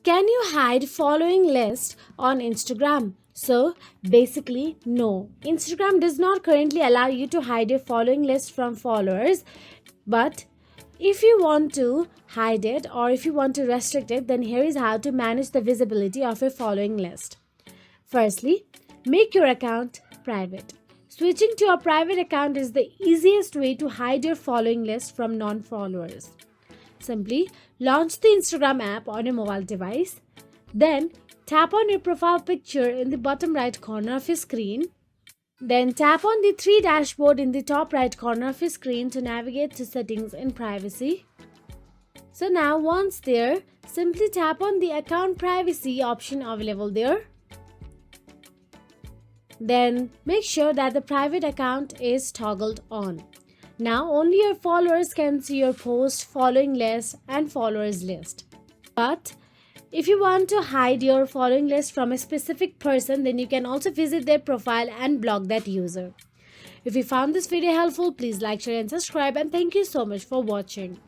Can you hide following list on Instagram? So basically, no. Instagram does not currently allow you to hide your following list from followers, but if you want to hide it or if you want to restrict it, then here is how to manage the visibility of your following list. Firstly, make your account private. Switching to a private account is the easiest way to hide your following list from non followers. Simply launch the Instagram app on your mobile device. Then tap on your profile picture in the bottom right corner of your screen. Then tap on the three dashboard in the top right corner of your screen to navigate to settings in privacy. So now once there, simply tap on the account privacy option available there. Then make sure that the private account is toggled on. Now only your followers can see your post, following list and followers list. But if you want to hide your following list from a specific person, then you can also visit their profile and block that user. If you found this video helpful, please like, share and subscribe, and thank you so much for watching.